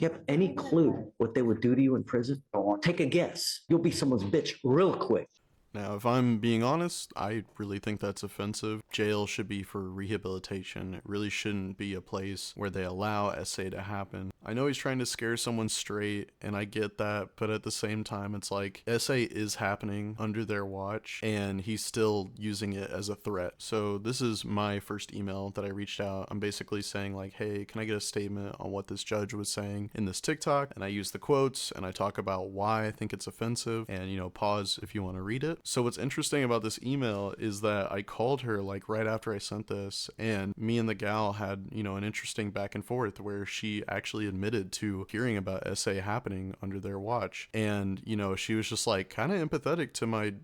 You have any clue what they would do to you in prison? Take a guess. You'll be someone's bitch real quick. Now, if I'm being honest, I really think that's offensive. Jail should be for rehabilitation. It really shouldn't be a place where they allow SA to happen. I know he's trying to scare someone straight, and I get that, but at the same time, it's like SA is happening under their watch, and he's still using it as a threat. So this is my first email that I reached out. I'm basically saying like, hey, can I get a statement on what this judge was saying in this TikTok? And I use the quotes, and I talk about why I think it's offensive, and pause if you want to read it. So what's interesting about this email is that I called her like right after I sent this, and me and the gal had, an interesting back and forth where she actually admitted to hearing about SA happening under their watch. And, she was just like kind of empathetic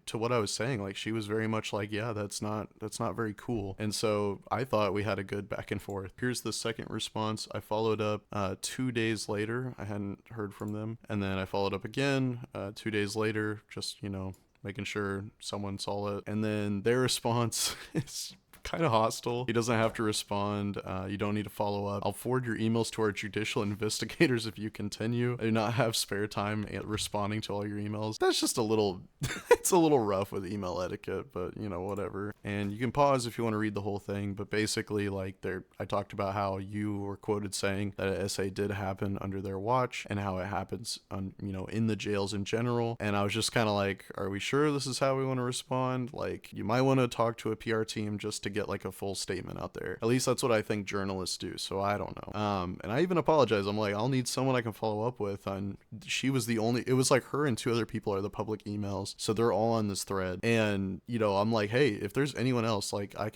to what I was saying. Like she was very much like, yeah, that's not very cool. And so I thought we had a good back and forth. Here's the second response. I followed up 2 days later. I hadn't heard from them. And then I followed up again 2 days later, just, making sure someone saw it. And then their response is kind of hostile. He doesn't have to respond. You don't need to follow up. I'll forward your emails to our judicial investigators if you continue. I do not have spare time responding to all your emails. That's just a little, it's a little rough with email etiquette, but whatever. And you can pause if you want to read the whole thing, but basically I talked about how you were quoted saying that a SA did happen under their watch and how it happens in the jails in general. And I was just kind of like, are we sure this is how we want to respond? Like you might want to talk to a PR team just to get like a full statement out there. At least that's what I think journalists do. So I don't know. And I even apologize. I'm like, I'll need someone I can follow up with. And she was it was like her and two other people are the public emails. So they're all on this thread. And, I'm like, hey, if there's anyone else, like I'll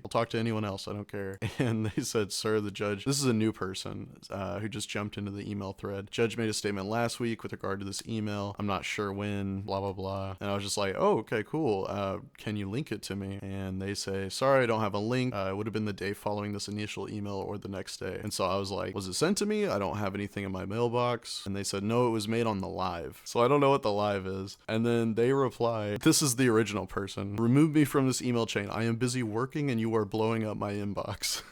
talk to anyone else. I don't care. And they said, sir, the judge, this is a new person who just jumped into the email thread. Judge made a statement last week with regard to this email. I'm not sure when, blah, blah, blah. And I was just like, oh, okay, cool. Can you link it to me? And they say, sorry, I don't have a link. It would have been the day following this initial email or the next day. And so I was like, was it sent to me? I don't have anything in my mailbox. And they said, no, it was made on the live. So I don't know what the live is. And then they reply, this is the original person. Remove me from this email chain. I am busy working and you are blowing up my inbox.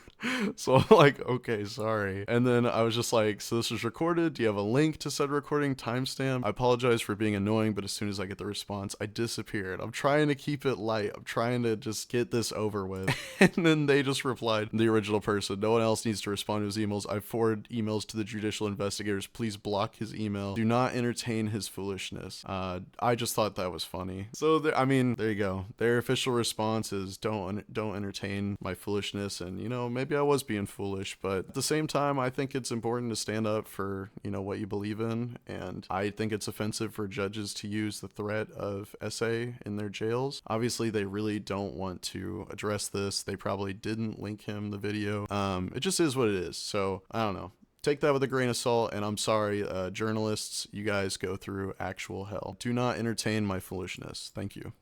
So I'm like, okay, sorry. And then I was just like, so this was recorded. Do you have a link to said recording? Timestamp? I apologize for being annoying, but as soon as I get the response, I disappeared. I'm trying to keep it light. I'm trying to just get this over with. And then they just replied, the original person, no one else needs to respond to his emails. I forward emails to the judicial investigators. Please block his email. Do not entertain his foolishness. I just thought that was funny. So there you go. Their official response is don't entertain my foolishness. And maybe I was being foolish, but at the same time, I think it's important to stand up for, what you believe in. And I think it's offensive for judges to use the threat of SA in their jails. Obviously, they really don't want to address this. They probably didn't link him the video. It just is what it is. So I don't know. Take that with a grain of salt, and I'm sorry, journalists, you guys go through actual hell. Do not entertain my foolishness. Thank you.